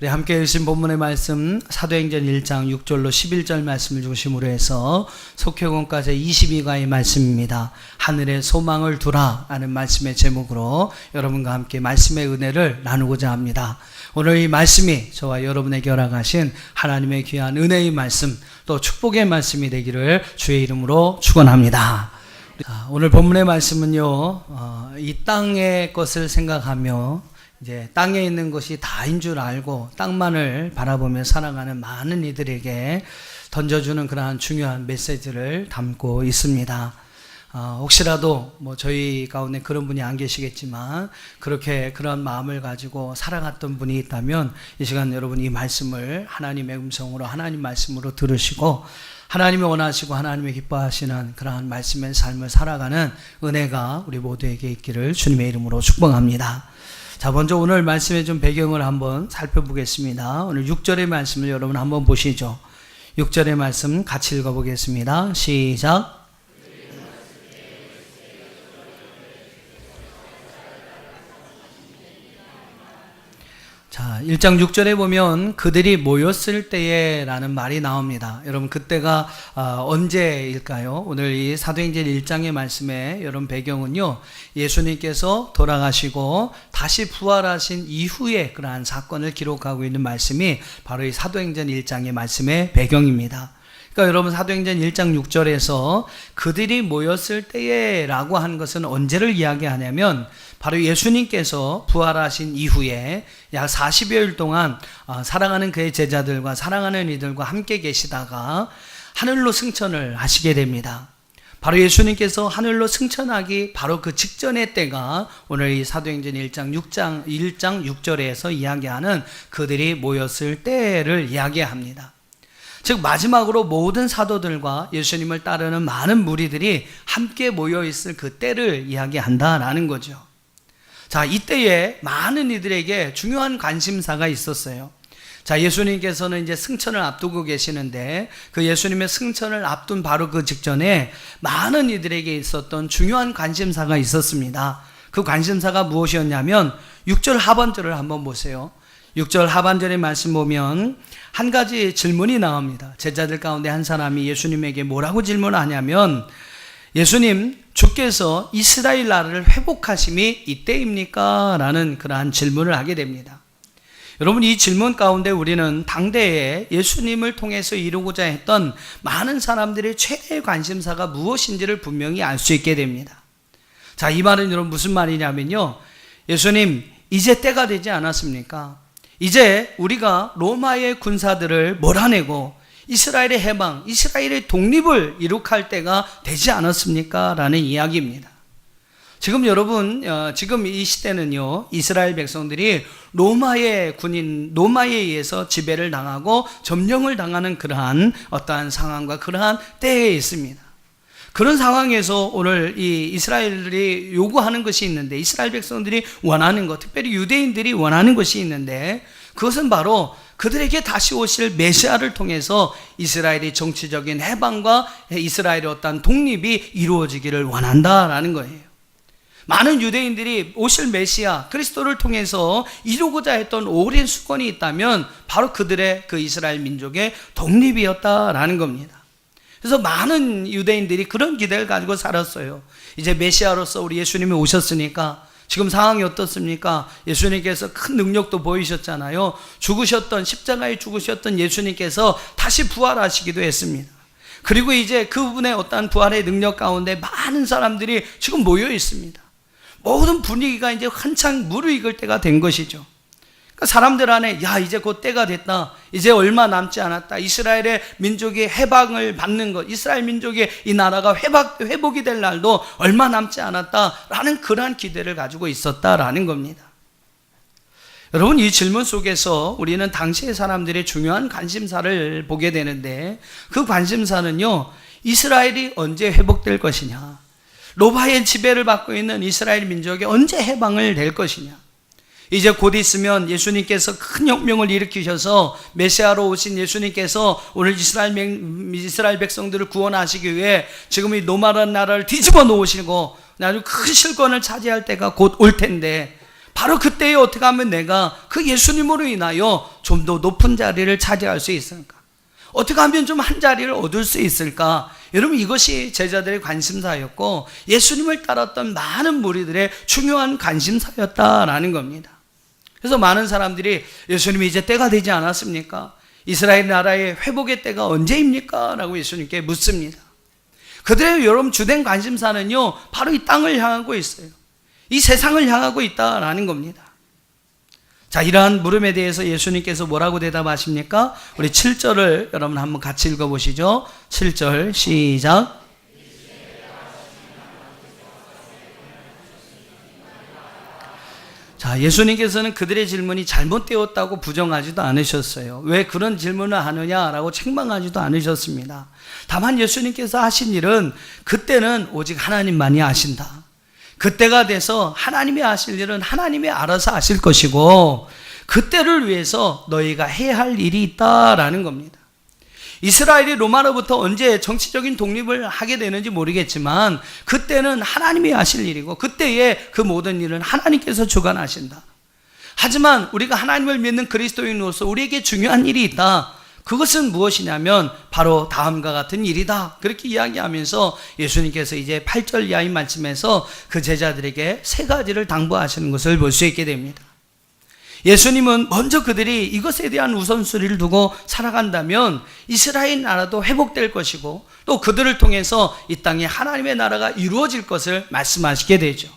우리 함께 읽으신 본문의 말씀 사도행전 1장 6절로 11절 말씀을 중심으로 해서 속회공과제 22과의 말씀입니다. 하늘에 소망을 두라 라는 말씀의 제목으로 여러분과 함께 말씀의 은혜를 나누고자 합니다. 오늘 이 말씀이 저와 여러분에게 허락하신 하나님의 귀한 은혜의 말씀 또 축복의 말씀이 되기를 주의 이름으로 축원합니다. 오늘 본문의 말씀은요, 이 땅의 것을 생각하며 이제 땅에 있는 것이 다인 줄 알고 땅만을 바라보며 살아가는 많은 이들에게 던져주는 그러한 중요한 메시지를 담고 있습니다. 혹시라도 저희 가운데 그런 분이 안 계시겠지만 그런 마음을 가지고 살아갔던 분이 있다면 이 시간 여러분 이 말씀을 하나님의 음성으로 하나님 말씀으로 들으시고 하나님이 원하시고 하나님이 기뻐하시는 그러한 말씀의 삶을 살아가는 은혜가 우리 모두에게 있기를 주님의 이름으로 축복합니다. 자, 먼저 오늘 말씀의 좀 배경을 한번 살펴보겠습니다. 오늘 6절의 말씀을 여러분 한번 보시죠. 6절의 말씀 같이 읽어보겠습니다. 시작. 자, 1장 6절에 보면 그들이 모였을 때에 라는 말이 나옵니다. 여러분 그때가 언제일까요? 오늘 이 사도행전 1장의 말씀의 여러분 배경은요, 예수님께서 돌아가시고 다시 부활하신 이후에 그러한 사건을 기록하고 있는 말씀이 바로 이 사도행전 1장의 말씀의 배경입니다. 그러니까 여러분 사도행전 1장 6절에서 그들이 모였을 때에 라고 한 것은 언제를 이야기하냐면 바로 예수님께서 부활하신 이후에 약 40여일 동안 사랑하는 그의 제자들과 사랑하는 이들과 함께 계시다가 하늘로 승천을 하시게 됩니다. 바로 예수님께서 하늘로 승천하기 바로 그 직전의 때가 오늘 이 사도행전 1장 6절에서 이야기하는 그들이 모였을 때를 이야기합니다. 즉 마지막으로 모든 사도들과 예수님을 따르는 많은 무리들이 함께 모여있을 그 때를 이야기한다라는 거죠. 자, 이때에 많은 이들에게 중요한 관심사가 있었어요. 자, 예수님께서는 이제 승천을 앞두고 계시는데 그 예수님의 승천을 앞둔 바로 그 직전에 많은 이들에게 있었던 중요한 관심사가 있었습니다. 그 관심사가 무엇이었냐면 6절 하반절을 한번 보세요. 6절 하반절의 말씀 보면 한 가지 질문이 나옵니다. 제자들 가운데 한 사람이 예수님에게 뭐라고 질문하냐면 예수님, 주께서 이스라엘 나라를 회복하심이 이때입니까? 라는 그러한 질문을 하게 됩니다. 여러분 이 질문 가운데 우리는 당대에 예수님을 통해서 이루고자 했던 많은 사람들의 최대의 관심사가 무엇인지를 분명히 알 수 있게 됩니다. 자, 이 말은 여러분 무슨 말이냐면요, 예수님 이제 때가 되지 않았습니까? 이제 우리가 로마의 군사들을 몰아내고 이스라엘의 해방, 이스라엘의 독립을 이룩할 때가 되지 않았습니까? 라는 이야기입니다. 지금 여러분, 지금 이 시대는요, 이스라엘 백성들이 로마에 의해서 지배를 당하고 점령을 당하는 그러한 어떠한 상황과 그러한 때에 있습니다. 그런 상황에서 오늘 이 이스라엘들이 요구하는 것이 있는데, 이스라엘 백성들이 원하는 것, 특별히 유대인들이 원하는 것이 있는데, 그것은 바로 그들에게 다시 오실 메시아를 통해서 이스라엘의 정치적인 해방과 이스라엘의 어떤 독립이 이루어지기를 원한다라는 거예요. 많은 유대인들이 오실 메시아 그리스도를 통해서 이루고자 했던 오랜 수건이 있다면 바로 그들의 그 이스라엘 민족의 독립이었다라는 겁니다. 그래서 많은 유대인들이 그런 기대를 가지고 살았어요. 이제 메시아로서 우리 예수님이 오셨으니까 지금 상황이 어떻습니까? 예수님께서 큰 능력도 보이셨잖아요. 십자가에 죽으셨던 예수님께서 다시 부활하시기도 했습니다. 그리고 이제 그분의 어떤 부활의 능력 가운데 많은 사람들이 지금 모여 있습니다. 모든 분위기가 이제 한창 무르익을 때가 된 것이죠. 그러니까 사람들 안에 이제 곧 때가 됐다, 이제 얼마 남지 않았다, 이스라엘의 민족이 해방을 받는 것, 이스라엘 민족의 이 나라가 회복이 될 날도 얼마 남지 않았다라는 그러한 기대를 가지고 있었다라는 겁니다. 여러분 이 질문 속에서 우리는 당시의 사람들의 중요한 관심사를 보게 되는데 그 관심사는요, 이스라엘이 언제 회복될 것이냐, 로마의 지배를 받고 있는 이스라엘 민족이 언제 해방을 될 것이냐. 이제 곧 있으면 예수님께서 큰 혁명을 일으키셔서 메시아로 오신 예수님께서 오늘 이스라엘 백성들을 구원하시기 위해 지금 이 로마라는 나라를 뒤집어 놓으시고 아주 큰 실권을 차지할 때가 곧 올 텐데 바로 그때에 어떻게 하면 내가 그 예수님으로 인하여 좀 더 높은 자리를 차지할 수 있을까? 어떻게 하면 좀 한 자리를 얻을 수 있을까? 여러분, 이것이 제자들의 관심사였고 예수님을 따랐던 많은 무리들의 중요한 관심사였다라는 겁니다. 그래서 많은 사람들이 예수님이 이제 때가 되지 않았습니까? 이스라엘 나라의 회복의 때가 언제입니까? 라고 예수님께 묻습니다. 그들의 여러분 주된 관심사는요, 바로 이 땅을 향하고 있어요. 이 세상을 향하고 있다라는 겁니다. 자, 이러한 물음에 대해서 예수님께서 뭐라고 대답하십니까? 우리 7절을 여러분 한번 같이 읽어보시죠. 7절 시작. 자, 예수님께서는 그들의 질문이 잘못되었다고 부정하지도 않으셨어요. 왜 그런 질문을 하느냐라고 책망하지도 않으셨습니다. 다만 예수님께서 하신 일은 그때는 오직 하나님만이 아신다. 그때가 돼서 하나님이 하실 일은 하나님이 알아서 하실 것이고 그때를 위해서 너희가 해야 할 일이 있다라는 겁니다. 이스라엘이 로마로부터 언제 정치적인 독립을 하게 되는지 모르겠지만 그때는 하나님이 하실 일이고 그때의 그 모든 일은 하나님께서 주관하신다. 하지만 우리가 하나님을 믿는 그리스도인으로서 우리에게 중요한 일이 있다. 그것은 무엇이냐면 바로 다음과 같은 일이다. 그렇게 이야기하면서 예수님께서 이제 8절 이하의 말씀에서 그 제자들에게 세 가지를 당부하시는 것을 볼 수 있게 됩니다. 예수님은 먼저 그들이 이것에 대한 우선순위를 두고 살아간다면 이스라엘 나라도 회복될 것이고 또 그들을 통해서 이 땅에 하나님의 나라가 이루어질 것을 말씀하시게 되죠.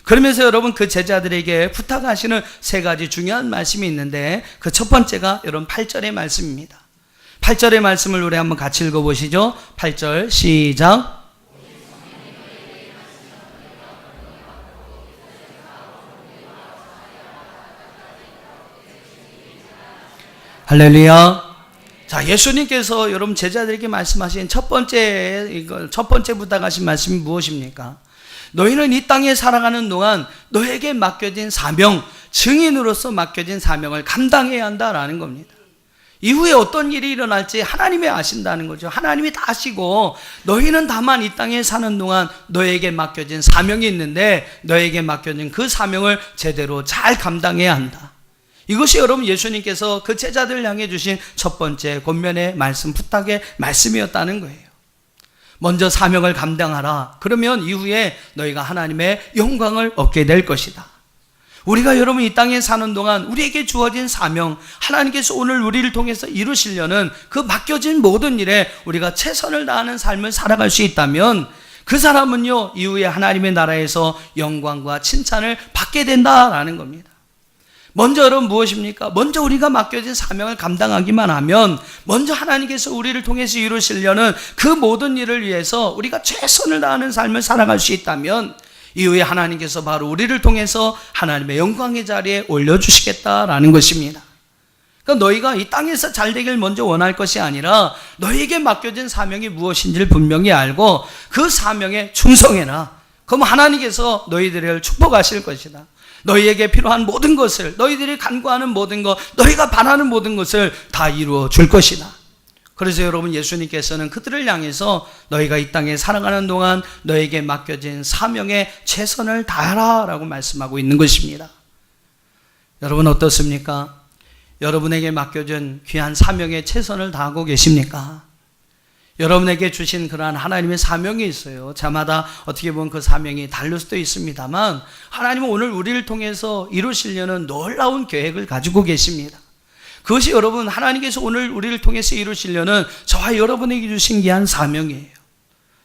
그러면서 여러분 그 제자들에게 부탁하시는 세 가지 중요한 말씀이 있는데 그 첫 번째가 여러분 8절의 말씀입니다. 8절의 말씀을 우리 한번 같이 읽어보시죠. 8절 시작. 할렐루야. 자, 예수님께서 여러분 제자들에게 말씀하신 첫 번째 부탁하신 말씀이 무엇입니까? 너희는 이 땅에 살아가는 동안 너에게 맡겨진 사명, 증인으로서 맡겨진 사명을 감당해야 한다라는 겁니다. 이후에 어떤 일이 일어날지 하나님이 아신다는 거죠. 하나님이 다 아시고 너희는 다만 이 땅에 사는 동안 너에게 맡겨진 사명이 있는데 너에게 맡겨진 그 사명을 제대로 잘 감당해야 한다. 이것이 여러분 예수님께서 그 제자들을 향해 주신 첫 번째 권면의 말씀, 부탁의 말씀이었다는 거예요. 먼저 사명을 감당하라. 그러면 이후에 너희가 하나님의 영광을 얻게 될 것이다. 우리가 여러분 이 땅에 사는 동안 우리에게 주어진 사명, 하나님께서 오늘 우리를 통해서 이루시려는 그 맡겨진 모든 일에 우리가 최선을 다하는 삶을 살아갈 수 있다면 그 사람은요 이후에 하나님의 나라에서 영광과 칭찬을 받게 된다라는 겁니다. 먼저 여러분 무엇입니까? 먼저 우리가 맡겨진 사명을 감당하기만 하면 먼저 하나님께서 우리를 통해서 이루시려는 그 모든 일을 위해서 우리가 최선을 다하는 삶을 살아갈 수 있다면 이후에 하나님께서 바로 우리를 통해서 하나님의 영광의 자리에 올려주시겠다라는 것입니다. 그러니까 너희가 이 땅에서 잘 되길 먼저 원할 것이 아니라 너희에게 맡겨진 사명이 무엇인지를 분명히 알고 그 사명에 충성해라. 그럼 하나님께서 너희들을 축복하실 것이다. 너희에게 필요한 모든 것을, 너희들이 간구하는 모든 것, 너희가 바라는 모든 것을 다 이루어 줄 것이다. 그래서 여러분 예수님께서는 그들을 향해서 너희가 이 땅에 살아가는 동안 너에게 맡겨진 사명에 최선을 다하라 라고 말씀하고 있는 것입니다. 여러분 어떻습니까? 여러분에게 맡겨진 귀한 사명에 최선을 다하고 계십니까? 여러분에게 주신 그러한 하나님의 사명이 있어요. 자마다 어떻게 보면 그 사명이 다를 수도 있습니다만 하나님은 오늘 우리를 통해서 이루시려는 놀라운 계획을 가지고 계십니다. 그것이 여러분 하나님께서 오늘 우리를 통해서 이루시려는 저와 여러분에게 주신 귀한 사명이에요.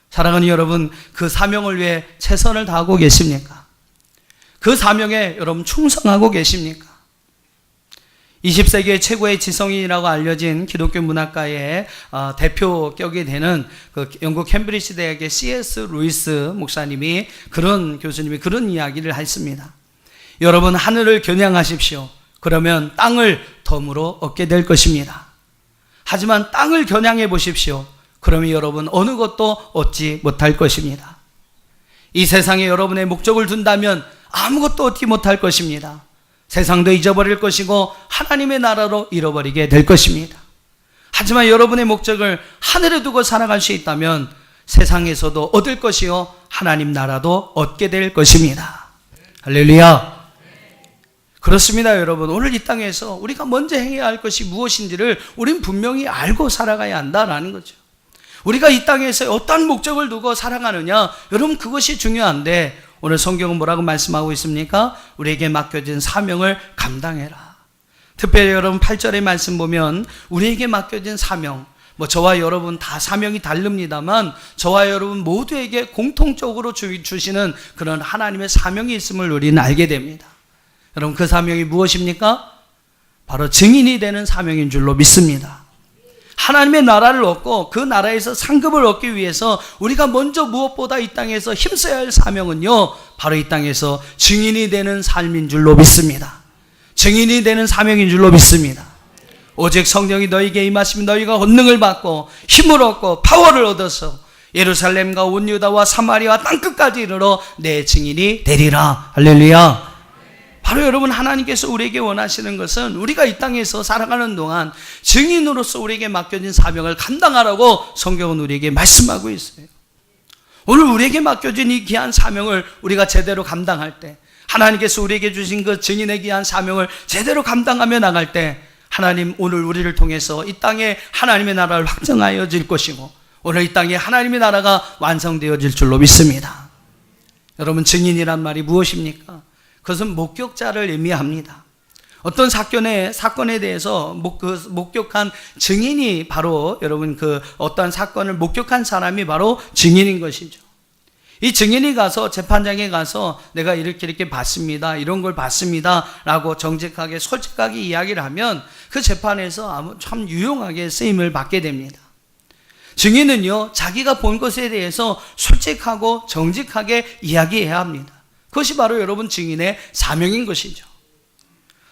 사랑하는 여러분, 그 사명을 위해 최선을 다하고 계십니까? 그 사명에 여러분 충성하고 계십니까? 20세기의 최고의 지성인이라고 알려진 기독교 문학가의 대표격이 되는 그 영국 캠브리지 대학의 C.S. 루이스 목사님이 교수님이 그런 이야기를 했습니다. 여러분 하늘을 겨냥하십시오. 그러면 땅을 덤으로 얻게 될 것입니다. 하지만 땅을 겨냥해 보십시오. 그러면 여러분 어느 것도 얻지 못할 것입니다. 이 세상에 여러분의 목적을 둔다면 아무것도 얻지 못할 것입니다. 세상도 잊어버릴 것이고 하나님의 나라로 잃어버리게 될 것입니다. 하지만 여러분의 목적을 하늘에 두고 살아갈 수 있다면 세상에서도 얻을 것이요 하나님 나라도 얻게 될 것입니다. 할렐루야. 그렇습니다, 여러분. 오늘 이 땅에서 우리가 먼저 행해야 할 것이 무엇인지를 우린 분명히 알고 살아가야 한다라는 거죠. 우리가 이 땅에서 어떤 목적을 두고 살아가느냐, 여러분 그것이 중요한데 오늘 성경은 뭐라고 말씀하고 있습니까? 우리에게 맡겨진 사명을 감당해라. 특별히 여러분 8절의 말씀 보면 우리에게 맡겨진 사명, 저와 여러분 다 사명이 다릅니다만 저와 여러분 모두에게 공통적으로 주시는 그런 하나님의 사명이 있음을 우리는 알게 됩니다. 여러분 그 사명이 무엇입니까? 바로 증인이 되는 사명인 줄로 믿습니다. 하나님의 나라를 얻고 그 나라에서 상급을 얻기 위해서 우리가 먼저 무엇보다 이 땅에서 힘써야 할 사명은요, 바로 이 땅에서 증인이 되는 삶인 줄로 믿습니다. 증인이 되는 사명인 줄로 믿습니다. 오직 성령이 너희에게 임하시면 너희가 권능을 받고 힘을 얻고 파워를 얻어서 예루살렘과 온 유다와 사마리아 땅끝까지 이르러 내 증인이 되리라. 할렐루야. 바로 여러분 하나님께서 우리에게 원하시는 것은 우리가 이 땅에서 살아가는 동안 증인으로서 우리에게 맡겨진 사명을 감당하라고 성경은 우리에게 말씀하고 있어요. 오늘 우리에게 맡겨진 이 귀한 사명을 우리가 제대로 감당할 때, 하나님께서 우리에게 주신 그 증인의 귀한 사명을 제대로 감당하며 나갈 때 하나님 오늘 우리를 통해서 이 땅에 하나님의 나라를 확정하여질 것이고 오늘 이 땅에 하나님의 나라가 완성되어질 줄로 믿습니다. 여러분 증인이란 말이 무엇입니까? 그것은 목격자를 의미합니다. 어떤 사건에 대해서 목격한 증인이 바로 여러분 그 어떠한 사건을 목격한 사람이 바로 증인인 것이죠. 이 증인이 가서 재판장에 가서 내가 이렇게 봤습니다, 이런 걸 봤습니다 라고 정직하게 솔직하게 이야기를 하면 그 재판에서 참 유용하게 쓰임을 받게 됩니다. 증인은요 자기가 본 것에 대해서 솔직하고 정직하게 이야기해야 합니다. 그것이 바로 여러분 증인의 사명인 것이죠.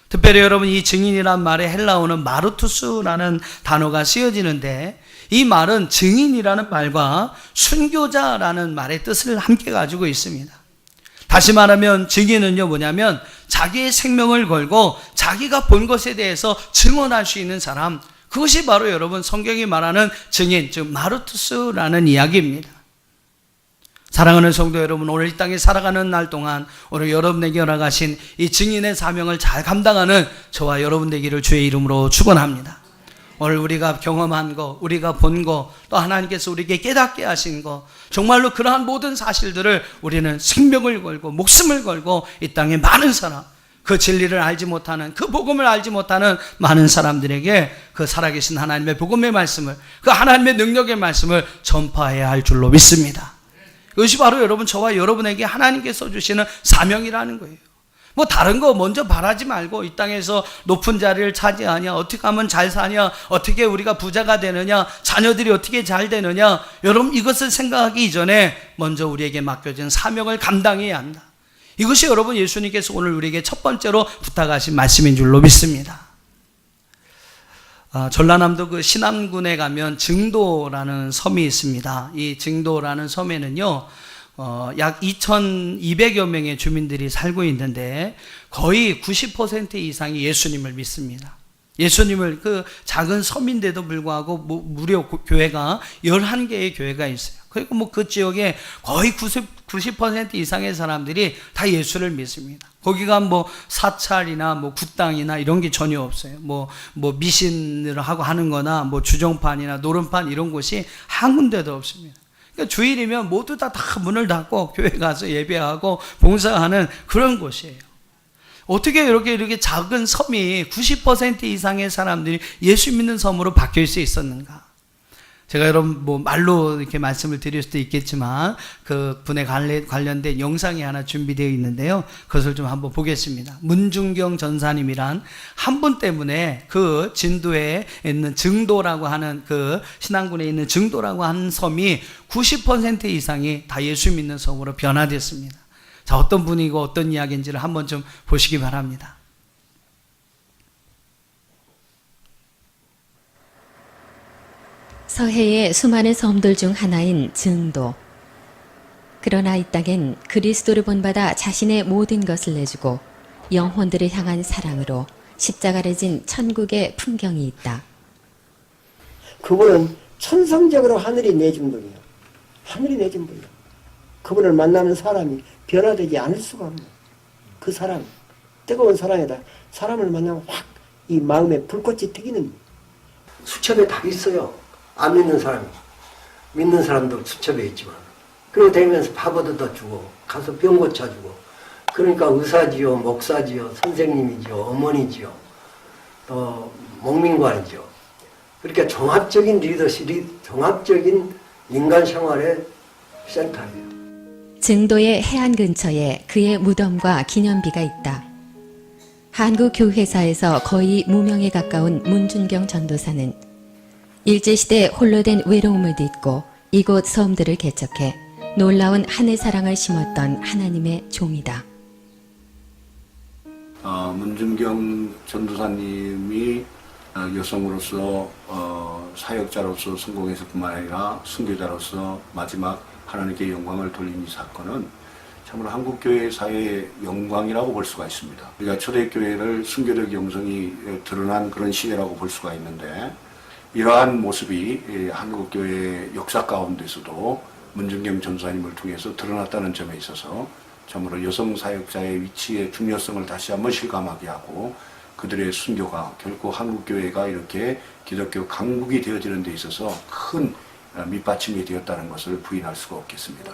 특별히 여러분 이 증인이란 말에 헬라어는 마르투스라는 단어가 쓰여지는데 이 말은 증인이라는 말과 순교자라는 말의 뜻을 함께 가지고 있습니다. 다시 말하면 증인은요 뭐냐면 자기의 생명을 걸고 자기가 본 것에 대해서 증언할 수 있는 사람, 그것이 바로 여러분 성경이 말하는 증인, 즉 마르투스라는 이야기입니다. 사랑하는 성도 여러분, 오늘 이 땅에 살아가는 날 동안 오늘 여러분에게 허락하신 이 증인의 사명을 잘 감당하는 저와 여러분 되기를 주의 이름으로 축원합니다. 오늘 우리가 경험한 거, 우리가 본 거, 또 하나님께서 우리에게 깨닫게 하신 거, 정말로 그러한 모든 사실들을 우리는 생명을 걸고 목숨을 걸고 이 땅에 많은 사람, 그 진리를 알지 못하는, 그 복음을 알지 못하는 많은 사람들에게 그 살아계신 하나님의 복음의 말씀을, 그 하나님의 능력의 말씀을 전파해야 할 줄로 믿습니다. 그것이 바로 여러분 저와 여러분에게 하나님께서 주시는 사명이라는 거예요. 다른 거 먼저 바라지 말고 이 땅에서 높은 자리를 차지하냐, 어떻게 하면 잘 사냐, 어떻게 우리가 부자가 되느냐, 자녀들이 어떻게 잘 되느냐, 여러분 이것을 생각하기 이전에 먼저 우리에게 맡겨진 사명을 감당해야 한다. 이것이 여러분 예수님께서 오늘 우리에게 첫 번째로 부탁하신 말씀인 줄로 믿습니다. 전라남도 그 신암군에 가면 증도라는 섬이 있습니다. 이 증도라는 섬에는요 약 2,200여 명의 주민들이 살고 있는데 거의 90% 이상이 예수님을 믿습니다. 예수님을, 그 작은 섬인데도 불구하고 무려 교회가 11개의 교회가 있어요. 그리고 그 지역에 거의 90% 이상의 사람들이 다 예수를 믿습니다. 거기가 사찰이나 굿당이나 이런 게 전혀 없어요. 미신을 하고 하는 거나 주정판이나 노름판 이런 곳이 한 군데도 없습니다. 그러니까 주일이면 모두 다 문을 닫고 교회 가서 예배하고 봉사하는 그런 곳이에요. 어떻게 이렇게 작은 섬이 90% 이상의 사람들이 예수 믿는 섬으로 바뀔 수 있었는가? 제가 여러분 말로 이렇게 말씀을 드릴 수도 있겠지만 그 분에 관련된 영상이 하나 준비되어 있는데요. 그것을 좀 한번 보겠습니다. 문중경 전사님이란 한 분 때문에 그 진도에 있는 증도라고 하는 그 신안군에 있는 증도라고 하는 섬이 90% 이상이 다 예수 믿는 섬으로 변화됐습니다. 자, 어떤 분이고 어떤 이야기인지를 한번 좀 보시기 바랍니다. 서해의 수많은 섬들 중 하나인 증도. 그러나 이 땅엔 그리스도를 본받아 자신의 모든 것을 내주고 영혼들을 향한 사랑으로 십자가를 진 천국의 풍경이 있다. 그분은 천성적으로 하늘이 내준 분이에요. 하늘이 내준 분이에요. 그분을 만나는 사람이 변화되지 않을 수가 없는 그 사람. 뜨거운 사랑에다 사람을 만나면 확 이 마음에 불꽃이 튀기는 수첩에 답이 있어요. 안 믿는 사람이. 믿는 사람도 수첩에 있지만. 그러고 다니면서 밥 얻어다 주고 가서 병 고쳐주고 그러니까 의사지요, 목사지요, 선생님이지요, 어머니지요, 또 목민관이지요. 그러니까 종합적인 리더십이 종합적인 인간 생활의 센터예요. 증도의 해안 근처에 그의 무덤과 기념비가 있다. 한국 교회사에서 거의 무명에 가까운 문준경 전도사는 일제시대 홀로 된 외로움을 딛고 이곳 섬들을 개척해 놀라운 하늘 사랑을 심었던 하나님의 종이다. 문준경 전도사님이 여성으로서 사역자로서 성공했을 뿐만 아니라 순교자로서 마지막 하나님께 영광을 돌린 이 사건은 참으로 한국교회사의 영광이라고 볼 수가 있습니다. 우리가 초대교회를 순교적 영성이 드러난 그런 시대라고 볼 수가 있는데 이러한 모습이 한국교회의 역사 가운데서도 문준경 전도사님을 통해서 드러났다는 점에 있어서 참으로 여성 사역자의 위치의 중요성을 다시 한번 실감하게 하고 그들의 순교가 결코 한국교회가 이렇게 기독교 강국이 되어지는 데 있어서 큰 밑받침이 되었다는 것을 부인할 수가 없겠습니다.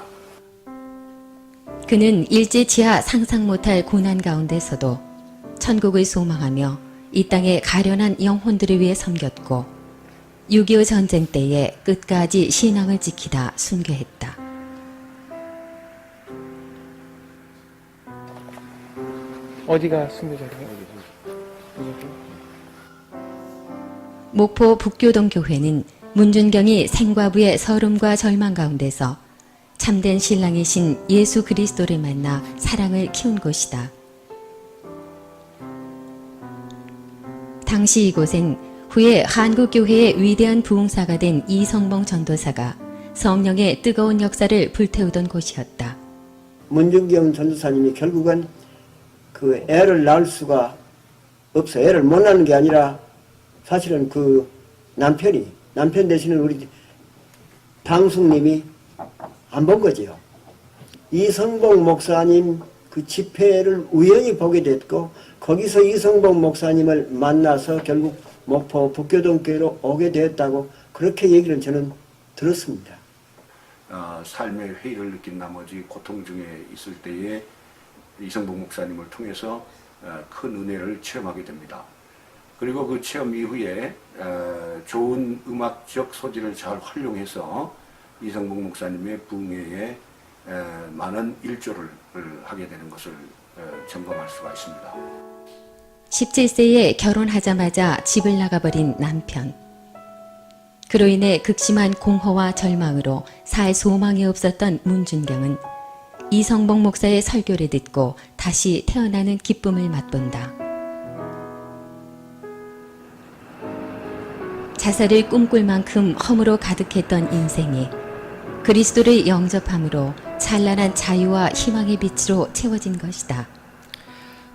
그는 일제치하 상상 못할 고난 가운데서도 천국을 소망하며 이 땅의 가련한 영혼들을 위해 섬겼고 6.25 전쟁 때에 끝까지 신앙을 지키다 순교했다. 어디가 순교자예요? 목포 북교동 교회는 문준경이 생과부의 서름과 절망 가운데서 참된 신랑이신 예수 그리스도를 만나 사랑을 키운 곳이다. 당시 이곳엔 후에 한국교회의 위대한 부흥사가 된 이성봉 전도사가 성령의 뜨거운 역사를 불태우던 곳이었다. 문준경 전도사님이 결국은 그 애를 낳을 수가 없어. 애를 못 낳는 게 아니라 사실은 그 남편 대신에 우리 당숙님이 안 본 거지요. 이성봉 목사님 그 집회를 우연히 보게 됐고 거기서 이성봉 목사님을 만나서 결국 목포 북교동교회로 오게 되었다고 그렇게 얘기를 저는 들었습니다. 삶의 회의를 느낀 나머지 고통 중에 있을 때에 이성봉 목사님을 통해서 큰 은혜를 체험하게 됩니다. 그리고 그 체험 이후에 좋은 음악적 소질을 잘 활용해서 이성봉 목사님의 부흥회에 많은 일조를 하게 되는 것을 점검할 수가 있습니다. 17세에 결혼하자마자 집을 나가버린 남편. 그로 인해 극심한 공허와 절망으로 살 소망이 없었던 문준경은 이성봉 목사의 설교를 듣고 다시 태어나는 기쁨을 맛본다. 자살을 꿈꿀 만큼 허무로 가득했던 인생이 그리스도를 영접함으로 찬란한 자유와 희망의 빛으로 채워진 것이다.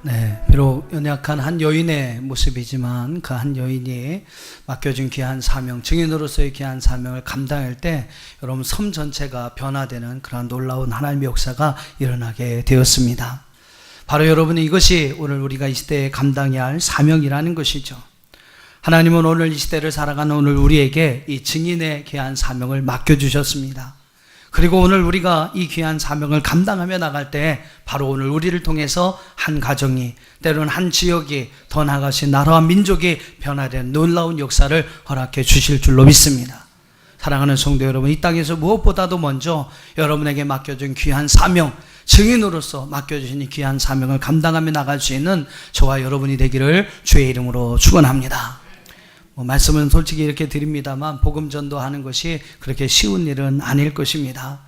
네, 비록 연약한 한 여인의 모습이지만 그 한 여인이 맡겨진 귀한 사명, 증인으로서의 귀한 사명을 감당할 때 여러분 섬 전체가 변화되는 그런 놀라운 하나님의 역사가 일어나게 되었습니다. 바로 여러분 이것이 오늘 우리가 이 시대에 감당해야 할 사명이라는 것이죠. 하나님은 오늘 이 시대를 살아가는 오늘 우리에게 이 증인의 귀한 사명을 맡겨주셨습니다. 그리고 오늘 우리가 이 귀한 사명을 감당하며 나갈 때 바로 오늘 우리를 통해서 한 가정이 때로는 한 지역이 더 나아가신 나라와 민족이 변화된 놀라운 역사를 허락해 주실 줄로 믿습니다. 사랑하는 성도 여러분, 이 땅에서 무엇보다도 먼저 여러분에게 맡겨진 귀한 사명, 증인으로서 맡겨주신 이 귀한 사명을 감당하며 나갈 수 있는 저와 여러분이 되기를 주의 이름으로 축원합니다. 말씀은 솔직히 이렇게 드립니다만 복음 전도하는 것이 그렇게 쉬운 일은 아닐 것입니다.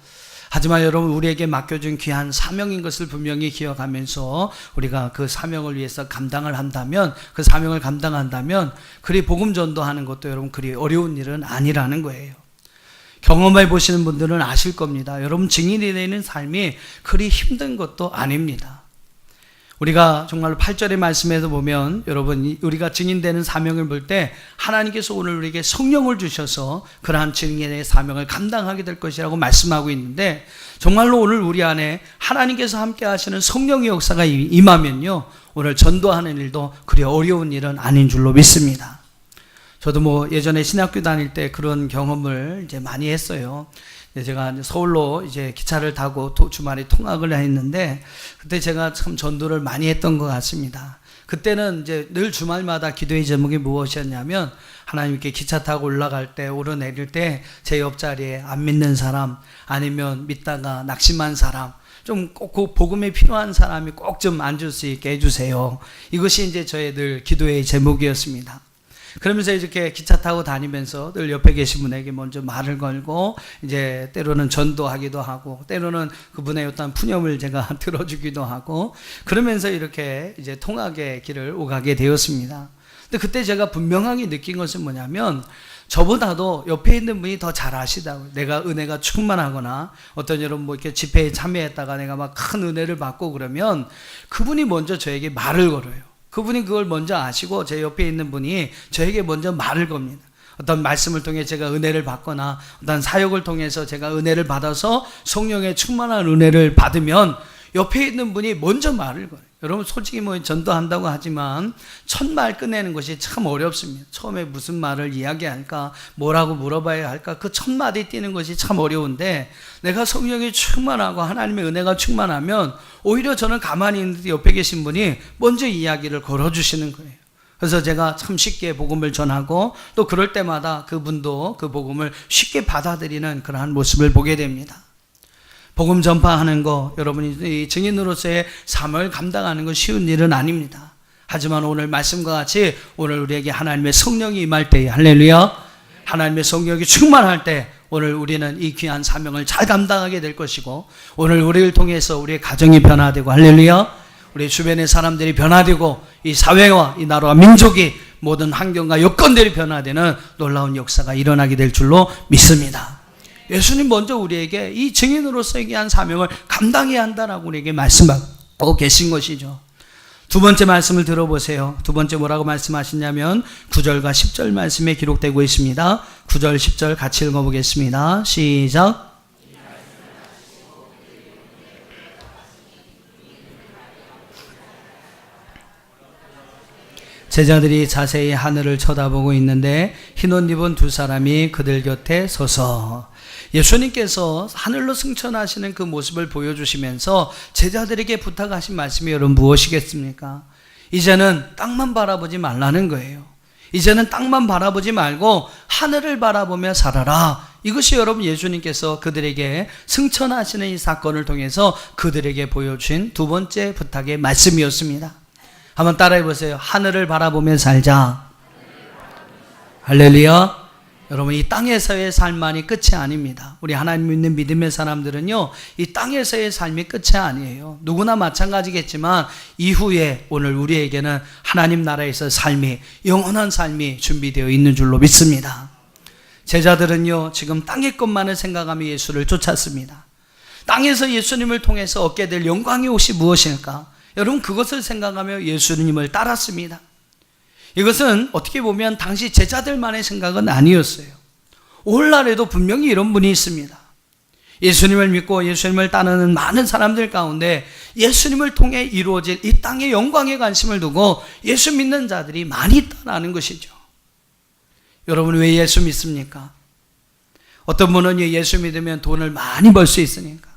하지만 여러분 우리에게 맡겨준 귀한 사명인 것을 분명히 기억하면서 우리가 그 사명을 위해서 감당을 한다면 그 사명을 감당한다면 그리 복음 전도하는 것도 여러분 그리 어려운 일은 아니라는 거예요. 경험해 보시는 분들은 아실 겁니다. 여러분 증인이 되는 삶이 그리 힘든 것도 아닙니다. 우리가 정말로 8절의 말씀에서 보면 여러분 우리가 증인되는 사명을 볼 때 하나님께서 오늘 우리에게 성령을 주셔서 그러한 증인의 사명을 감당하게 될 것이라고 말씀하고 있는데 정말로 오늘 우리 안에 하나님께서 함께 하시는 성령의 역사가 임하면요 오늘 전도하는 일도 그리 어려운 일은 아닌 줄로 믿습니다. 저도 뭐 예전에 신학교 다닐 때 그런 경험을 이제 많이 했어요. 제가 서울로 이제 기차를 타고 주말에 통학을 했는데 그때 제가 참 전도를 많이 했던 것 같습니다. 그때는 이제 늘 주말마다 기도의 제목이 무엇이었냐면 하나님께 기차 타고 올라갈 때 오르내릴 때 제 옆자리에 안 믿는 사람 아니면 믿다가 낙심한 사람 좀 꼭 복음이 필요한 사람이 꼭 좀 앉을 수 있게 해주세요. 이것이 이제 저의 늘 기도의 제목이었습니다. 그러면서 이렇게 기차 타고 다니면서 늘 옆에 계신 분에게 먼저 말을 걸고 이제 때로는 전도하기도 하고 때로는 그분의 어떤 푸념을 제가 들어주기도 하고 그러면서 이렇게 이제 통학의 길을 오가게 되었습니다. 근데 그때 제가 분명하게 느낀 것은 뭐냐면 저보다도 옆에 있는 분이 더 잘 아시다고요. 내가 은혜가 충만하거나 어떤 여러분 뭐 이렇게 집회에 참여했다가 내가 막 큰 은혜를 받고 그러면 그분이 먼저 저에게 말을 걸어요. 그분이 그걸 먼저 아시고 제 옆에 있는 분이 저에게 먼저 말을 겁니다. 어떤 말씀을 통해 제가 은혜를 받거나 어떤 사역을 통해서 제가 은혜를 받아서 성령의 충만한 은혜를 받으면 옆에 있는 분이 먼저 말을 걸어요. 여러분 솔직히 뭐 전도한다고 하지만 첫 말 꺼내는 것이 참 어렵습니다. 처음에 무슨 말을 이야기할까 뭐라고 물어봐야 할까 그 첫 마디 띄는 것이 참 어려운데 내가 성령이 충만하고 하나님의 은혜가 충만하면 오히려 저는 가만히 있는데 옆에 계신 분이 먼저 이야기를 걸어주시는 거예요. 그래서 제가 참 쉽게 복음을 전하고 또 그럴 때마다 그분도 그 복음을 쉽게 받아들이는 그러한 모습을 보게 됩니다. 복음 전파하는 거 여러분이 증인으로서의 삶을 감당하는 건 쉬운 일은 아닙니다. 하지만 오늘 말씀과 같이 오늘 우리에게 하나님의 성령이 임할 때에 할렐루야 하나님의 성령이 충만할 때 오늘 우리는 이 귀한 사명을 잘 감당하게 될 것이고 오늘 우리를 통해서 우리의 가정이 변화되고 할렐루야 우리 주변의 사람들이 변화되고 이 사회와 이 나라와 민족이 모든 환경과 여건들이 변화되는 놀라운 역사가 일어나게 될 줄로 믿습니다. 예수님 먼저 우리에게 이 증인으로서의 귀한 사명을 감당해야 한다라고 우리에게 말씀하고 계신 것이죠. 두 번째 말씀을 들어보세요. 두 번째 뭐라고 말씀하시냐면 9절과 10절 말씀에 기록되고 있습니다. 9절 10절 같이 읽어보겠습니다. 시작. 제자들이 자세히 하늘을 쳐다보고 있는데 흰옷 입은 두 사람이 그들 곁에 서서 예수님께서 하늘로 승천하시는 그 모습을 보여주시면서 제자들에게 부탁하신 말씀이 여러분 무엇이겠습니까? 이제는 땅만 바라보지 말라는 거예요. 이제는 땅만 바라보지 말고 하늘을 바라보며 살아라. 이것이 여러분 예수님께서 그들에게 승천하시는 이 사건을 통해서 그들에게 보여주신 두 번째 부탁의 말씀이었습니다. 한번 따라해 보세요. 하늘을 바라보며 살자. 할렐루야. 여러분 이 땅에서의 삶만이 끝이 아닙니다. 우리 하나님 믿는 믿음의 사람들은요 이 땅에서의 삶이 끝이 아니에요. 누구나 마찬가지겠지만 이후에 오늘 우리에게는 하나님 나라에서 삶이 영원한 삶이 준비되어 있는 줄로 믿습니다. 제자들은요 지금 땅의 것만을 생각하며 예수를 쫓았습니다. 땅에서 예수님을 통해서 얻게 될 영광의 옷이 무엇일까? 여러분 그것을 생각하며 예수님을 따랐습니다. 이것은 어떻게 보면 당시 제자들만의 생각은 아니었어요. 오늘날에도 분명히 이런 분이 있습니다. 예수님을 믿고 예수님을 따르는 많은 사람들 가운데 예수님을 통해 이루어질 이 땅의 영광에 관심을 두고 예수 믿는 자들이 많이 있다는 것이죠. 여러분 왜 예수 믿습니까? 어떤 분은 예수 믿으면 돈을 많이 벌 수 있으니까,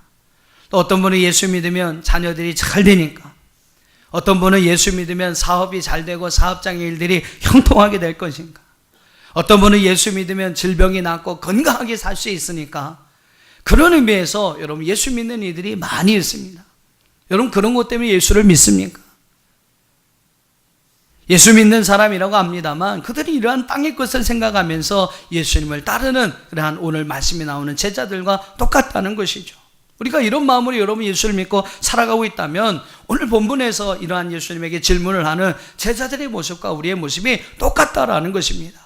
또 어떤 분은 예수 믿으면 자녀들이 잘 되니까, 어떤 분은 예수 믿으면 사업이 잘 되고 사업장의 일들이 형통하게 될 것인가, 어떤 분은 예수 믿으면 질병이 낫고 건강하게 살 수 있으니까. 그런 의미에서 여러분 예수 믿는 이들이 많이 있습니다. 여러분 그런 것 때문에 예수를 믿습니까? 예수 믿는 사람이라고 합니다만 그들이 이러한 땅의 것을 생각하면서 예수님을 따르는 그러한 오늘 말씀이 나오는 제자들과 똑같다는 것이죠. 우리가 이런 마음으로 여러분 예수를 믿고 살아가고 있다면 오늘 본문에서 이러한 예수님에게 질문을 하는 제자들의 모습과 우리의 모습이 똑같다라는 것입니다.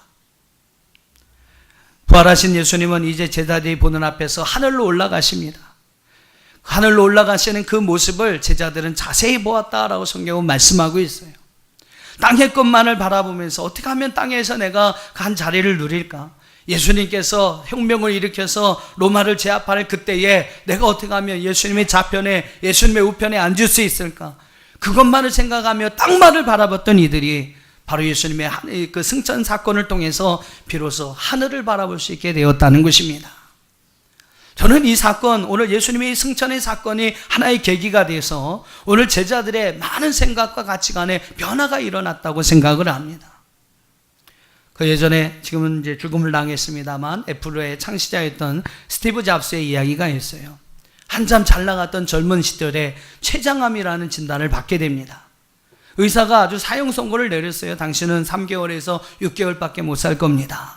부활하신 예수님은 이제 제자들이 보는 앞에서 하늘로 올라가십니다. 하늘로 올라가시는 그 모습을 제자들은 자세히 보았다라고 성경은 말씀하고 있어요. 땅의 것만을 바라보면서 어떻게 하면 땅에서 내가 간 자리를 누릴까? 예수님께서 혁명을 일으켜서 로마를 제압할 그때에 내가 어떻게 하면 예수님의 좌편에, 예수님의 우편에 앉을 수 있을까? 그것만을 생각하며 땅만을 바라봤던 이들이 바로 예수님의 그 승천 사건을 통해서 비로소 하늘을 바라볼 수 있게 되었다는 것입니다. 저는 이 사건, 오늘 예수님의 승천의 사건이 하나의 계기가 돼서 오늘 제자들의 많은 생각과 가치관에 변화가 일어났다고 생각을 합니다. 그 예전에 지금은 이제 죽음을 당했습니다만 애플의 창시자였던 스티브 잡스의 이야기가 있어요. 한참 잘 나갔던 젊은 시절에 췌장암이라는 진단을 받게 됩니다. 의사가 아주 사형 선고를 내렸어요. 당신은 3개월에서 6개월밖에 못 살 겁니다.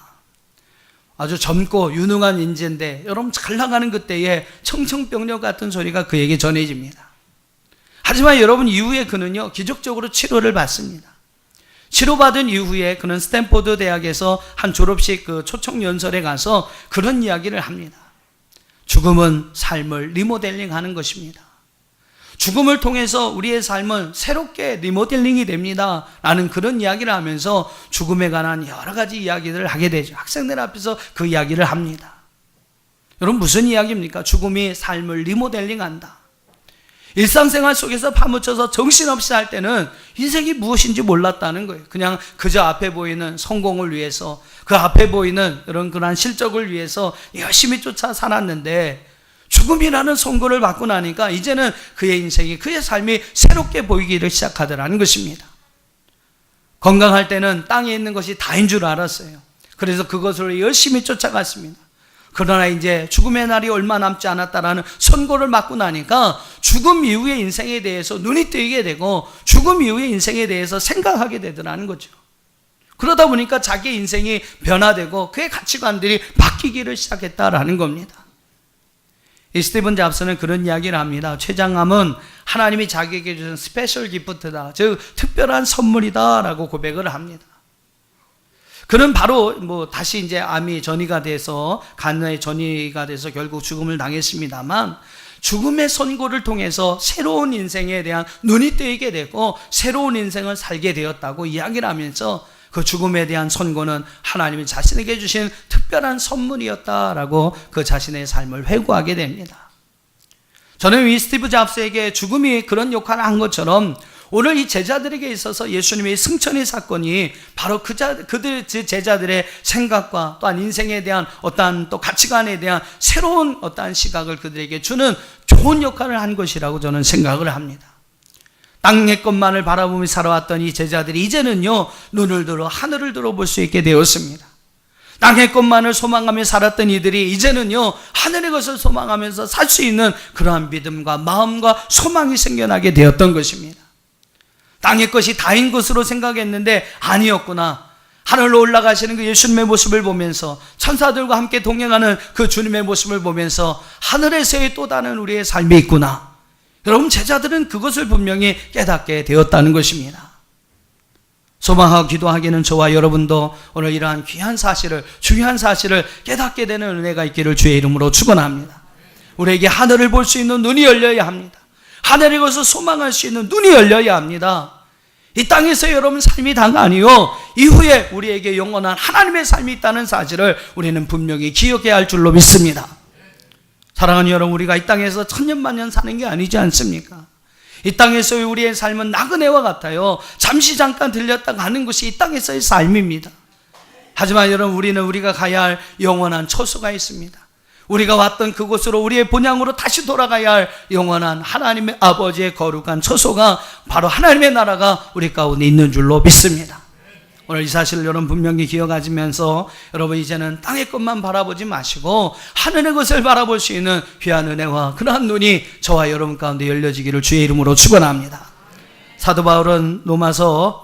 아주 젊고 유능한 인재인데 여러분 잘 나가는 그때에 청청병력 같은 소리가 그에게 전해집니다. 하지만 여러분 이후에 그는요 기적적으로 치료를 받습니다. 치료받은 이후에 그는 스탠포드 대학에서 한 졸업식 그 초청연설에 가서 그런 이야기를 합니다. 죽음은 삶을 리모델링하는 것입니다. 죽음을 통해서 우리의 삶은 새롭게 리모델링이 됩니다 라는 그런 이야기를 하면서 죽음에 관한 여러 가지 이야기들을 하게 되죠. 학생들 앞에서 그 이야기를 합니다. 여러분 무슨 이야기입니까? 죽음이 삶을 리모델링한다. 일상생활 속에서 파묻혀서 정신없이 할 때는 인생이 무엇인지 몰랐다는 거예요. 그냥 그저 앞에 보이는 성공을 위해서, 그 앞에 보이는 이런 그런 실적을 위해서 열심히 쫓아 살았는데 죽음이라는 선고를 받고 나니까 이제는 그의 인생이, 그의 삶이 새롭게 보이기를 시작하더라는 것입니다. 건강할 때는 땅에 있는 것이 다인 줄 알았어요. 그래서 그것을 열심히 쫓아갔습니다. 그러나 이제 죽음의 날이 얼마 남지 않았다라는 선고를 받고 나니까 죽음 이후의 인생에 대해서 눈이 뜨이게 되고 죽음 이후의 인생에 대해서 생각하게 되더라는 거죠. 그러다 보니까 자기의 인생이 변화되고 그의 가치관들이 바뀌기를 시작했다라는 겁니다. 이 스티븐 잡스는 그런 이야기를 합니다. 췌장암은 하나님이 자기에게 주신 스페셜 기프트다, 즉 특별한 선물이다 라고 고백을 합니다. 그는 바로 다시 이제 암이 전이가 돼서, 간의 전이가 돼서 결국 죽음을 당했습니다만 죽음의 선고를 통해서 새로운 인생에 대한 눈이 뜨이게 되고 새로운 인생을 살게 되었다고 이야기를 하면서 그 죽음에 대한 선고는 하나님이 자신에게 주신 특별한 선물이었다라고 그 자신의 삶을 회고하게 됩니다. 저는 이 스티브 잡스에게 죽음이 그런 역할을 한 것처럼 오늘 이 제자들에게 있어서 예수님의 승천의 사건이 바로 그들 제자들의 생각과 또한 인생에 대한 어떠한 또 가치관에 대한 새로운 어떠한 시각을 그들에게 주는 좋은 역할을 한 것이라고 저는 생각을 합니다. 땅의 것만을 바라보며 살아왔던 이 제자들이 이제는요 눈을 들어 하늘을 들어볼 수 있게 되었습니다. 땅의 것만을 소망하며 살았던 이들이 이제는요 하늘의 것을 소망하면서 살 수 있는 그러한 믿음과 마음과 소망이 생겨나게 되었던 것입니다. 땅의 것이 다인 것으로 생각했는데 아니었구나. 하늘로 올라가시는 그 예수님의 모습을 보면서 천사들과 함께 동행하는 그 주님의 모습을 보면서 하늘에서의 또 다른 우리의 삶이 있구나. 여러분 제자들은 그것을 분명히 깨닫게 되었다는 것입니다. 소망하고 기도하기는 저와 여러분도 오늘 이러한 귀한 사실을, 중요한 사실을 깨닫게 되는 은혜가 있기를 주의 이름으로 축원합니다. 우리에게 하늘을 볼 수 있는 눈이 열려야 합니다. 하늘의 것을 소망할 수 있는 눈이 열려야 합니다. 이 땅에서 여러분 삶이 다가 아니요 이후에 우리에게 영원한 하나님의 삶이 있다는 사실을 우리는 분명히 기억해야 할 줄로 믿습니다. 사랑하는 여러분, 우리가 이 땅에서 천년만년 사는 게 아니지 않습니까? 이 땅에서의 우리의 삶은 나그네와 같아요. 잠시 잠깐 들렸다 가는 것이 이 땅에서의 삶입니다. 하지만 여러분, 우리는 우리가 가야 할 영원한 처소가 있습니다. 우리가 왔던 그곳으로, 우리의 본향으로 다시 돌아가야 할 영원한 하나님의 아버지의 거룩한 처소가 바로 하나님의 나라가 우리 가운데 있는 줄로 믿습니다. 오늘 이 사실을 여러분 분명히 기억하시면서 여러분 이제는 땅의 것만 바라보지 마시고 하늘의 것을 바라볼 수 있는 귀한 은혜와 그러한 눈이 저와 여러분 가운데 열려지기를 주의 이름으로 축원합니다. 사도 바울은 골로새서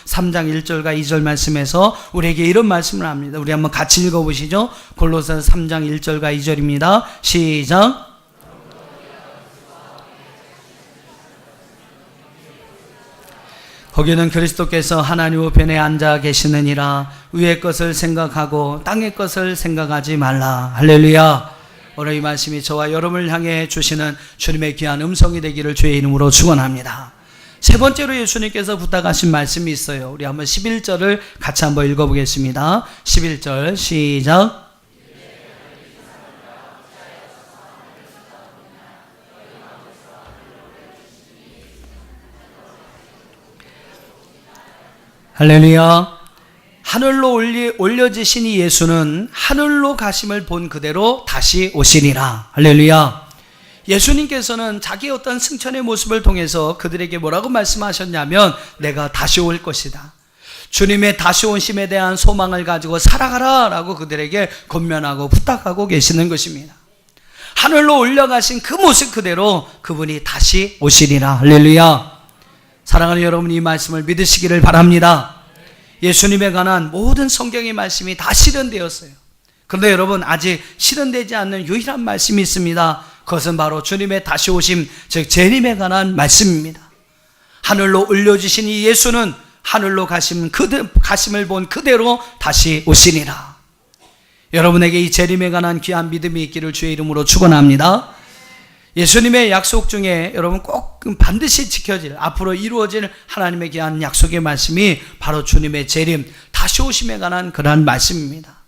3장 1절과 2절 말씀에서 우리에게 이런 말씀을 합니다. 우리 한번 같이 읽어보시죠. 골로새서 3장 1절과 2절입니다. 시작. 거기는 그리스도께서 하나님 우편에 앉아 계시느니라. 위의 것을 생각하고 땅의 것을 생각하지 말라. 할렐루야. 오늘 이 말씀이 저와 여러분을 향해 주시는 주님의 귀한 음성이 되기를 주의 이름으로 축원합니다. 세 번째로 예수님께서 부탁하신 말씀이 있어요. 우리 한번 11절을 같이 한번 읽어보겠습니다. 11절 시작. 할렐루야. 하늘로 올려지신 이 예수는 하늘로 가심을 본 그대로 다시 오시리라. 할렐루야. 예수님께서는 자기의 어떤 승천의 모습을 통해서 그들에게 뭐라고 말씀하셨냐면 내가 다시 올 것이다. 주님의 다시 오심에 대한 소망을 가지고 살아가라 라고 그들에게 권면하고 부탁하고 계시는 것입니다. 하늘로 올려가신 그 모습 그대로 그분이 다시 오시리라. 할렐루야. 사랑하는 여러분, 이 말씀을 믿으시기를 바랍니다. 예수님에 관한 모든 성경의 말씀이 다 실현되었어요. 그런데 여러분, 아직 실현되지 않는 유일한 말씀이 있습니다. 그것은 바로 주님의 다시 오심, 즉 재림에 관한 말씀입니다. 하늘로 올려주신 이 예수는 하늘로 가심을 본 그대로 다시 오시니라. 여러분에게 이 재림에 관한 귀한 믿음이 있기를 주의 이름으로 축원합니다. 예수님의 약속 중에 여러분 꼭 반드시 지켜질, 앞으로 이루어질 하나님의 귀한 약속의 말씀이 바로 주님의 재림, 다시 오심에 관한 그러한 말씀입니다.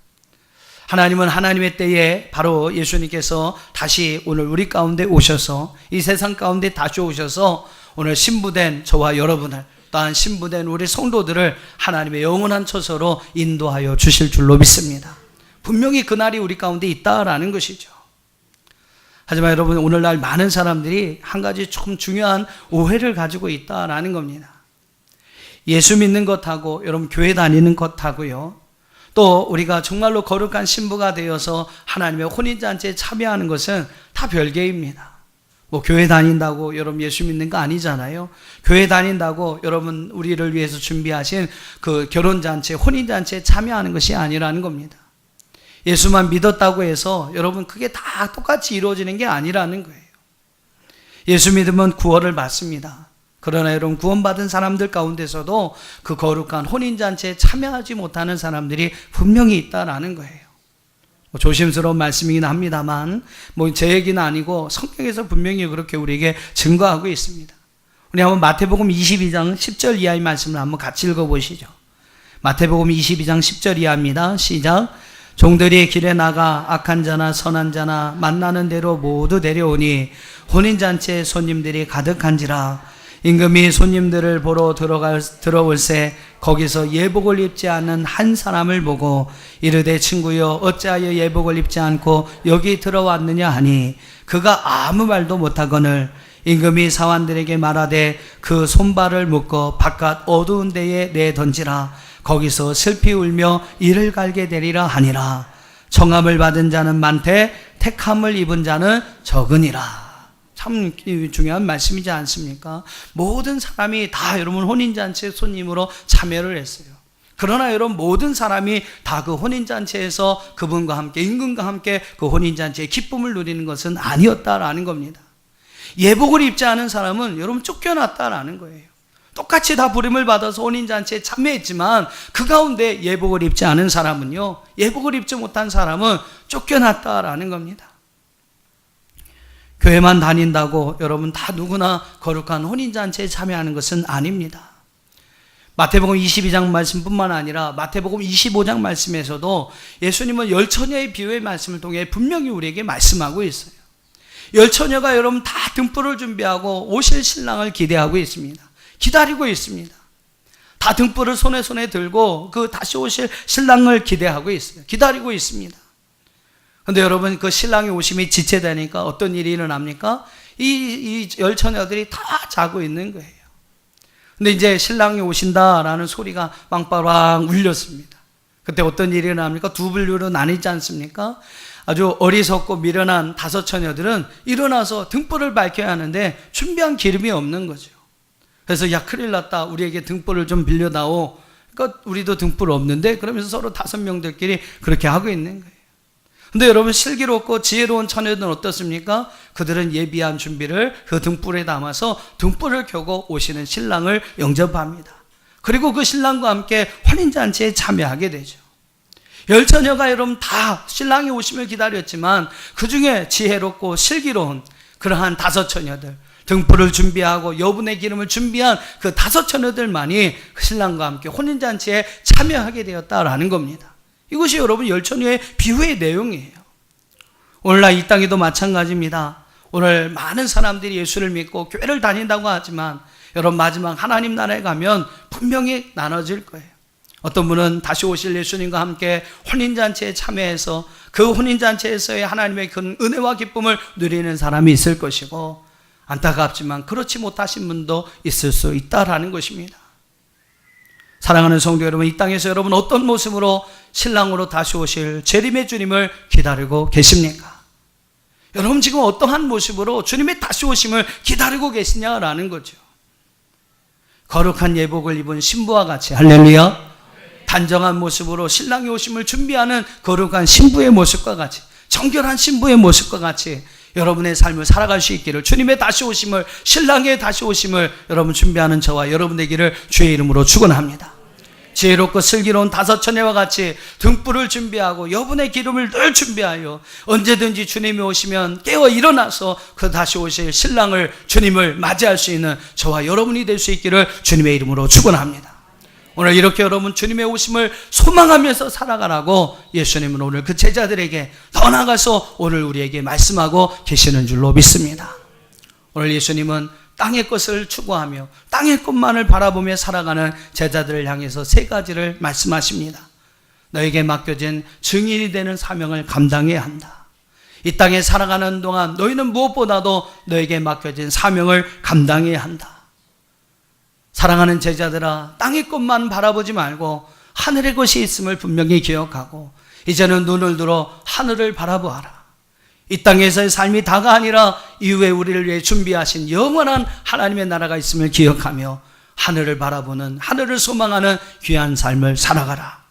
하나님은 하나님의 때에 바로 예수님께서 다시 오늘 우리 가운데 오셔서 이 세상 가운데 다시 오셔서 오늘 신부된 저와 여러분을, 또한 신부된 우리 성도들을 하나님의 영원한 처소로 인도하여 주실 줄로 믿습니다. 분명히 그날이 우리 가운데 있다라는 것이죠. 하지만 여러분, 오늘날 많은 사람들이 한 가지 좀 중요한 오해를 가지고 있다라는 겁니다. 예수 믿는 것하고 여러분 교회 다니는 것하고요, 또 우리가 정말로 거룩한 신부가 되어서 하나님의 혼인잔치에 참여하는 것은 다 별개입니다. 뭐 교회 다닌다고 여러분 예수 믿는 거 아니잖아요. 교회 다닌다고 여러분 우리를 위해서 준비하신 그 결혼잔치, 혼인잔치에 참여하는 것이 아니라는 겁니다. 예수만 믿었다고 해서 여러분 그게 다 똑같이 이루어지는 게 아니라는 거예요. 예수 믿으면 구원을 받습니다. 그러나 여러분, 구원받은 사람들 가운데서도 그 거룩한 혼인잔치에 참여하지 못하는 사람들이 분명히 있다라는 거예요. 조심스러운 말씀이긴 합니다만 제 얘기는 아니고 성경에서 분명히 그렇게 우리에게 증거하고 있습니다. 우리 한번 마태복음 22장 10절 이하의 말씀을 한번 같이 읽어보시죠. 마태복음 22장 10절 이하입니다. 시작. 종들이 길에 나가 악한 자나 선한 자나 만나는 대로 모두 데려오니 혼인잔치에 손님들이 가득한지라. 임금이 손님들을 보러 들어올새 거기서 예복을 입지 않는 한 사람을 보고 이르되 친구여 어찌하여 예복을 입지 않고 여기 들어왔느냐 하니 그가 아무 말도 못하거늘 임금이 사환들에게 말하되 그 손발을 묶어 바깥 어두운 데에 내던지라. 거기서 슬피 울며 이를 갈게 되리라 하니라. 청함을 받은 자는 많되 택함을 입은 자는 적으니라. 참 중요한 말씀이지 않습니까? 모든 사람이 다 여러분 혼인잔치의 손님으로 참여를 했어요. 그러나 여러분, 모든 사람이 다 그 혼인잔치에서 그분과 함께, 임금과 함께 그 혼인잔치의 기쁨을 누리는 것은 아니었다라는 겁니다. 예복을 입지 않은 사람은 여러분 쫓겨났다라는 거예요. 똑같이 다 부름을 받아서 혼인잔치에 참여했지만 그 가운데 예복을 입지 않은 사람은요, 예복을 입지 못한 사람은 쫓겨났다라는 겁니다. 교회만 다닌다고 여러분 다 누구나 거룩한 혼인잔치에 참여하는 것은 아닙니다. 마태복음 22장 말씀뿐만 아니라 마태복음 25장 말씀에서도 예수님은 열처녀의 비유의 말씀을 통해 분명히 우리에게 말씀하고 있어요. 열처녀가 여러분 다 등불을 준비하고 오실 신랑을 기대하고 있습니다. 기다리고 있습니다. 다 등불을 손에 들고 그 다시 오실 신랑을 기대하고 있어요. 기다리고 있습니다. 그런데 여러분, 그 신랑의 오심이 지체되니까 어떤 일이 일어납니까? 이 열처녀들이 다 자고 있는 거예요. 근데 이제 신랑이 오신다라는 소리가 빵빠랑 울렸습니다. 그때 어떤 일이 일어납니까? 두 분류로 나뉘지 않습니까? 아주 어리석고 미련한 다섯 처녀들은 일어나서 등불을 밝혀야 하는데 준비한 기름이 없는 거죠. 그래서 야, 큰일 났다. 우리에게 등불을 좀 빌려다오. 그러니까 우리도 등불 없는데, 그러면서 서로 5명들끼리 그렇게 하고 있는 거예요. 근데 여러분, 슬기롭고 지혜로운 처녀들은 어떻습니까? 그들은 예비한 준비를 그 등불에 담아서 등불을 켜고 오시는 신랑을 영접합니다. 그리고 그 신랑과 함께 혼인잔치에 참여하게 되죠. 10처녀가 여러분 다 신랑이 오심을 기다렸지만 그 중에 지혜롭고 슬기로운 그러한 5처녀들, 등불을 준비하고 여분의 기름을 준비한 그 5처녀들만이 신랑과 함께 혼인잔치에 참여하게 되었다라는 겁니다. 이것이 여러분 10처녀의 비유의 내용이에요. 오늘날 이 땅에도 마찬가지입니다. 오늘 많은 사람들이 예수를 믿고 교회를 다닌다고 하지만 여러분 마지막 하나님 나라에 가면 분명히 나눠질 거예요. 어떤 분은 다시 오실 예수님과 함께 혼인잔치에 참여해서 그 혼인잔치에서의 하나님의 그 은혜와 기쁨을 누리는 사람이 있을 것이고, 안타깝지만 그렇지 못하신 분도 있을 수 있다라는 것입니다. 사랑하는 성도 여러분, 이 땅에서 여러분 어떤 모습으로 신랑으로 다시 오실 재림의 주님을 기다리고 계십니까? 여러분 지금 어떠한 모습으로 주님의 다시 오심을 기다리고 계시냐라는 거죠. 거룩한 예복을 입은 신부와 같이, 할렐루야, 단정한 모습으로 신랑이 오심을 준비하는 거룩한 신부의 모습과 같이, 정결한 신부의 모습과 같이 여러분의 삶을 살아갈 수 있기를, 주님의 다시 오심을, 신랑의 다시 오심을 여러분 준비하는 저와 여러분 되기를 주의 이름으로 축원합니다. 지혜롭고 슬기로운 5처녀와 같이 등불을 준비하고 여분의 기름을 늘 준비하여 언제든지 주님이 오시면 깨어 일어나서 그 다시 오실 신랑을, 주님을 맞이할 수 있는 저와 여러분이 될 수 있기를 주님의 이름으로 축원합니다. 오늘 이렇게 여러분 주님의 오심을 소망하면서 살아가라고 예수님은 오늘 그 제자들에게 더 나아가서 오늘 우리에게 말씀하고 계시는 줄로 믿습니다. 오늘 예수님은 땅의 것을 추구하며 땅의 것만을 바라보며 살아가는 제자들을 향해서 3가지를 말씀하십니다. 너에게 맡겨진 증인이 되는 사명을 감당해야 한다. 이 땅에 살아가는 동안 너희는 무엇보다도 너에게 맡겨진 사명을 감당해야 한다. 사랑하는 제자들아, 땅의 것만 바라보지 말고 하늘의 것이 있음을 분명히 기억하고 이제는 눈을 들어 하늘을 바라보아라. 이 땅에서의 삶이 다가 아니라 이후에 우리를 위해 준비하신 영원한 하나님의 나라가 있음을 기억하며 하늘을 바라보는, 하늘을 소망하는 귀한 삶을 살아가라.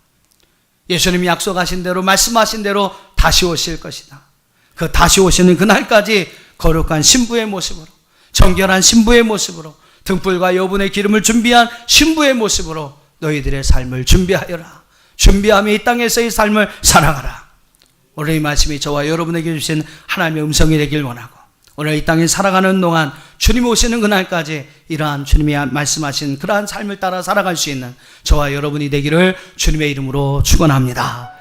예수님이 약속하신 대로, 말씀하신 대로 다시 오실 것이다. 그 다시 오시는 그날까지 거룩한 신부의 모습으로, 정결한 신부의 모습으로, 등불과 여분의 기름을 준비한 신부의 모습으로 너희들의 삶을 준비하여라. 준비하며 이 땅에서의 삶을 살아가라. 오늘 이 말씀이 저와 여러분에게 주신 하나님의 음성이 되길 원하고, 오늘 이 땅에 살아가는 동안 주님 오시는 그날까지 이러한 주님이 말씀하신 그러한 삶을 따라 살아갈 수 있는 저와 여러분이 되기를 주님의 이름으로 축원합니다.